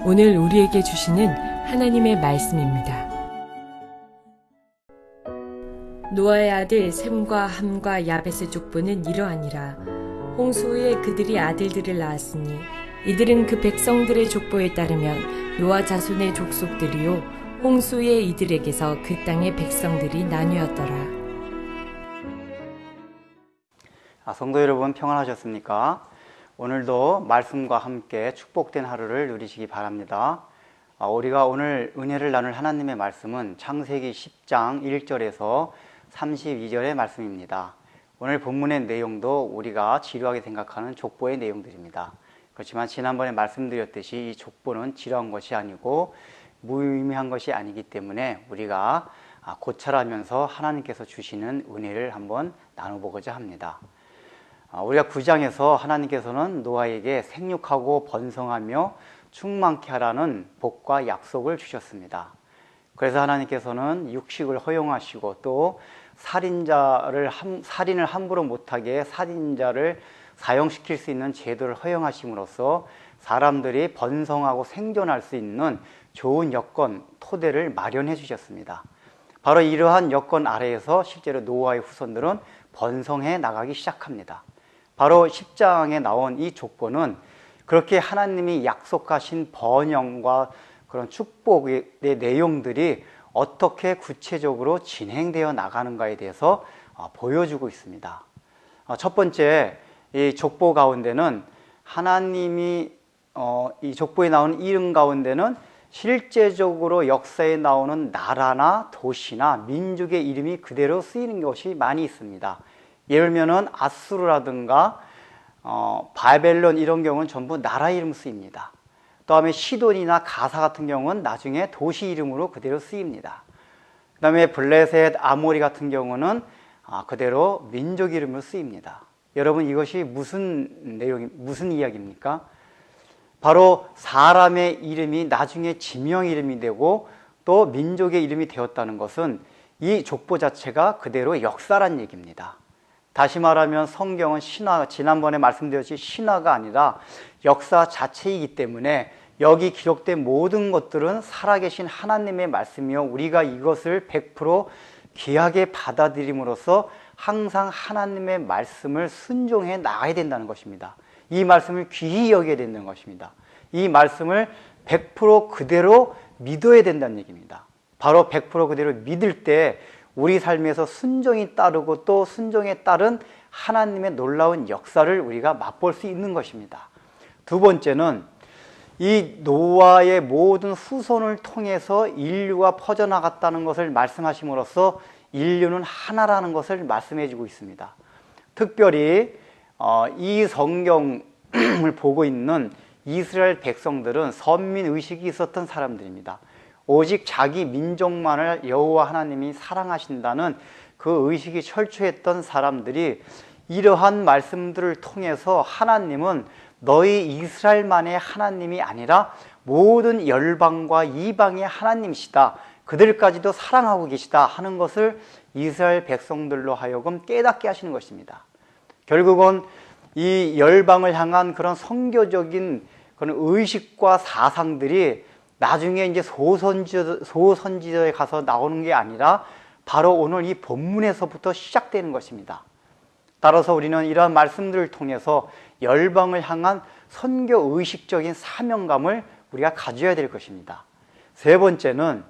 오늘 우리에게 주시는 하나님의 말씀입니다. 노아의 아들 셈과 함과 야벳의 족보는 이러하니라. 홍수 후에 그들이 아들들을 낳았으니 이들은 그 백성들의 족보에 따르면 노아 자손의 족속들이요 홍수 후에 이들에게서 그 땅의 백성들이 나뉘었더라. 성도 여러분, 평안하셨습니까? 오늘도 말씀과 함께 축복된 하루를 누리시기 바랍니다. 우리가 오늘 은혜를 나눌 하나님의 말씀은 창세기 10장 1절에서 32절의 말씀입니다. 오늘 본문의 내용도 우리가 지루하게 생각하는 족보의 내용들입니다. 그렇지만 지난번에 말씀드렸듯이 이 족보는 지루한 것이 아니고 무의미한 것이 아니기 때문에 우리가 고찰하면서 하나님께서 주시는 은혜를 한번 나눠보고자 합니다. 우리가 9장에서 하나님께서는 노아에게 생육하고 번성하며 충만케 하라는 복과 약속을 주셨습니다. 그래서 하나님께서는 육식을 허용하시고 또 살인을 함부로 못하게 살인자를 사형시킬 수 있는 제도를 허용하심으로써 사람들이 번성하고 생존할 수 있는 좋은 여건, 토대를 마련해 주셨습니다. 바로 이러한 여건 아래에서 실제로 노아의 후손들은 번성해 나가기 시작합니다. 바로 10장에 나온 이 족보는 그렇게 하나님이 약속하신 번영과 그런 축복의 내용들이 어떻게 구체적으로 진행되어 나가는가에 대해서 보여주고 있습니다. 첫 번째, 이 족보 가운데는 하나님이 이 족보에 나오는 이름 가운데는 실제적으로 역사에 나오는 나라나 도시나 민족의 이름이 그대로 쓰이는 것이 많이 있습니다. 예를 들면 아수르라든가 바벨론 이런 경우는 전부 나라 이름 쓰입니다. 그 다음에 시돈이나 가사 같은 경우는 나중에 도시 이름으로 그대로 쓰입니다. 그 다음에 블레셋, 아모리 같은 경우는 그대로 민족 이름으로 쓰입니다. 여러분, 이것이 무슨 이야기입니까? 바로 사람의 이름이 나중에 지명 이름이 되고 또 민족의 이름이 되었다는 것은 이 족보 자체가 그대로 역사란 얘기입니다. 다시 말하면 성경은 신화, 지난번에 말씀드렸듯이 신화가 아니라 역사 자체이기 때문에 여기 기록된 모든 것들은 살아계신 하나님의 말씀이요, 우리가 이것을 100% 귀하게 받아들임으로써 항상 하나님의 말씀을 순종해 나가야 된다는 것입니다. 이 말씀을 귀히 여겨야 된다는 것입니다. 이 말씀을 100% 그대로 믿어야 된다는 얘기입니다. 바로 100% 그대로 믿을 때 우리 삶에서 순종이 따르고 또 순종에 따른 하나님의 놀라운 역사를 우리가 맛볼 수 있는 것입니다. 두 번째는 이 노아의 모든 후손을 통해서 인류가 퍼져나갔다는 것을 말씀하심으로써 인류는 하나라는 것을 말씀해 주고 있습니다. 특별히 이 성경을 보고 있는 이스라엘 백성들은 선민의식이 있었던 사람들입니다. 오직 자기 민족만을 여호와 하나님이 사랑하신다는 그 의식이 철저했던 사람들이 이러한 말씀들을 통해서 하나님은 너희 이스라엘만의 하나님이 아니라 모든 열방과 이방의 하나님이시다, 그들까지도 사랑하고 계시다 하는 것을 이스라엘 백성들로 하여금 깨닫게 하시는 것입니다. 결국은 이 열방을 향한 그런 선교적인 그런 의식과 사상들이 나중에 이제 소선지자에 가서 나오는 게 아니라 바로 오늘 이 본문에서부터 시작되는 것입니다. 따라서 우리는 이러한 말씀들을 통해서 열방을 향한 선교 의식적인 사명감을 우리가 가져야 될 것입니다. 세 번째는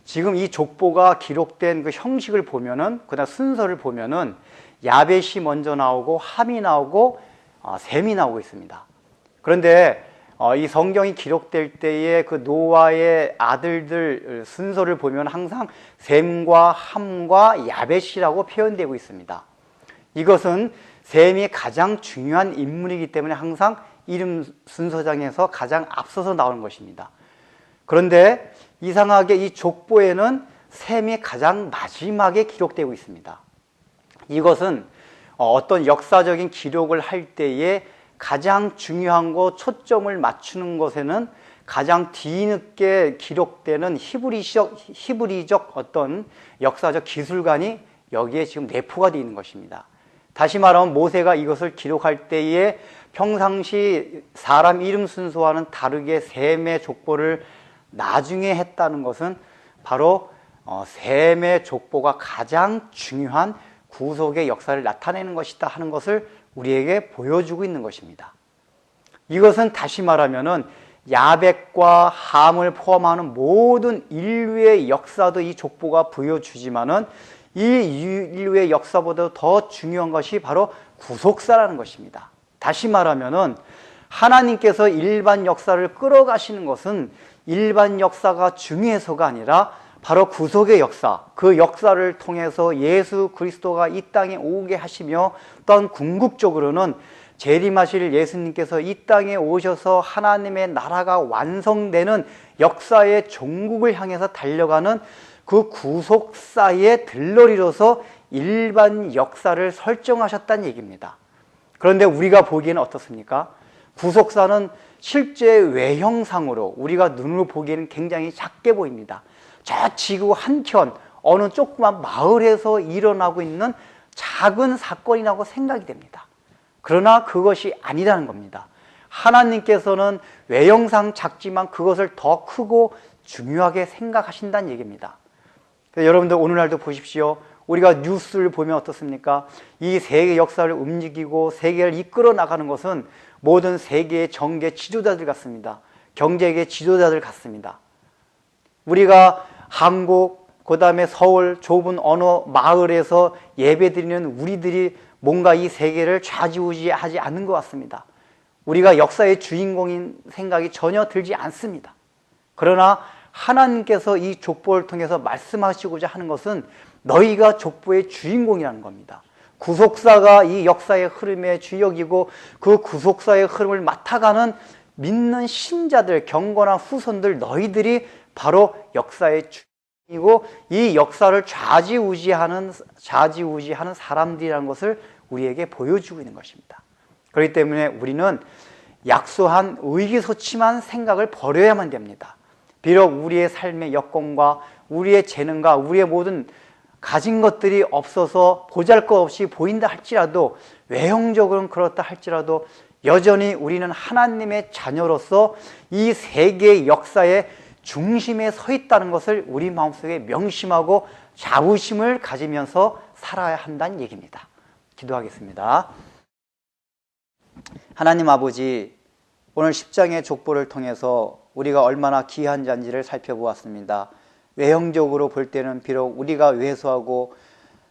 지금 이 족보가 기록된 그 형식을 보면은, 그다음 순서를 보면은 야벳이 먼저 나오고 함이 나오고 셈이 나오고 있습니다. 그런데 이 성경이 기록될 때에 그 노아의 아들들 순서를 보면 항상 셈과 함과 야벳이라고 표현되고 있습니다. 이것은 셈이 가장 중요한 인물이기 때문에 항상 이름 순서장에서 가장 앞서서 나오는 것입니다. 그런데 이상하게 이 족보에는 셈이 가장 마지막에 기록되고 있습니다. 이것은 어떤 역사적인 기록을 할 때에 가장 중요한 거, 초점을 맞추는 것에는 가장 뒤늦게 기록되는 히브리적 어떤 역사적 기술관이 여기에 지금 내포가 되어 있는 것입니다. 다시 말하면 모세가 이것을 기록할 때에 평상시 사람 이름 순서와는 다르게 셈의 족보를 나중에 했다는 것은 바로 셈의 족보가 가장 중요한 구속의 역사를 나타내는 것이다 하는 것을 우리에게 보여주고 있는 것입니다. 이것은 다시 말하면은 야벳과 함을 포함하는 모든 인류의 역사도 이 족보가 보여주지만은 이 인류의 역사보다 더 중요한 것이 바로 구속사라는 것입니다. 다시 말하면은 하나님께서 일반 역사를 끌어가시는 것은 일반 역사가 중요해서가 아니라 바로 구속의 역사, 그 역사를 통해서 예수 그리스도가 이 땅에 오게 하시며 또한 궁극적으로는 재림하실 예수님께서 이 땅에 오셔서 하나님의 나라가 완성되는 역사의 종국을 향해서 달려가는 그 구속사의 들러리로서 일반 역사를 설정하셨다는 얘기입니다. 그런데 우리가 보기에는 어떻습니까? 구속사는 실제 외형상으로 우리가 눈으로 보기에는 굉장히 작게 보입니다. 저 지구 한켠 어느 조그만 마을에서 일어나고 있는 작은 사건이라고 생각이 됩니다. 그러나 그것이 아니라는 겁니다. 하나님께서는 외형상 작지만 그것을 더 크고 중요하게 생각하신다는 얘기입니다. 여러분들 오늘날도 보십시오. 우리가 뉴스를 보면 어떻습니까? 이 세계 역사를 움직이고 세계를 이끌어 나가는 것은 모든 세계의 정계 지도자들 같습니다. 경제계 지도자들 같습니다. 우리가 한국, 그 다음에 서울 좁은 어느 마을에서 예배드리는 우리들이 뭔가 이 세계를 좌지우지하지 않는 것 같습니다. 우리가 역사의 주인공인 생각이 전혀 들지 않습니다. 그러나 하나님께서 이 족보를 통해서 말씀하시고자 하는 것은 너희가 족보의 주인공이라는 겁니다. 구속사가 이 역사의 흐름의 주역이고 그 구속사의 흐름을 맡아가는 믿는 신자들, 경건한 후손들 너희들이 바로 역사의 주인공이고 이 역사를 좌지우지하는 사람들이라는 것을 우리에게 보여주고 있는 것입니다. 그렇기 때문에 우리는 약소한 의기소침한 생각을 버려야만 됩니다. 비록 우리의 삶의 여건과 우리의 재능과 우리의 모든 가진 것들이 없어서 보잘것없이 보인다 할지라도 외형적으로는 그렇다 할지라도 여전히 우리는 하나님의 자녀로서 이 세계의 역사의 중심에 서 있다는 것을 우리 마음속에 명심하고 자부심을 가지면서 살아야 한다는 얘기입니다. 기도하겠습니다. 하나님 아버지, 오늘 10장의 족보를 통해서 우리가 얼마나 귀한 잔지를 살펴보았습니다. 외형적으로 볼 때는 비록 우리가 왜소하고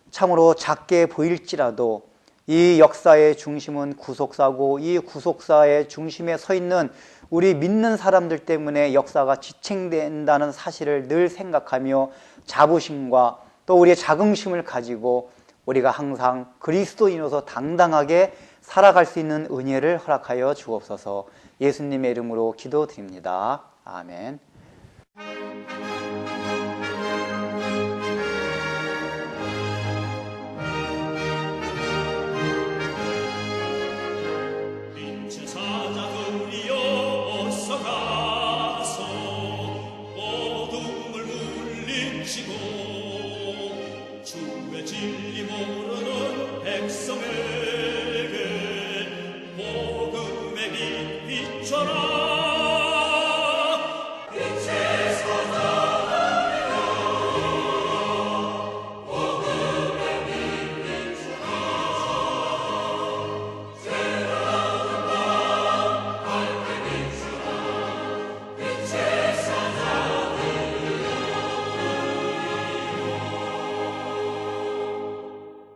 참으로 작게 보일지라도 이 역사의 중심은 구속사고 이 구속사의 중심에 서 있는 우리 믿는 사람들 때문에 역사가 지탱된다는 사실을 늘 생각하며 자부심과 또 우리의 자긍심을 가지고 우리가 항상 그리스도인으로서 당당하게 살아갈 수 있는 은혜를 허락하여 주옵소서. 예수님의 이름으로 기도드립니다. 아멘.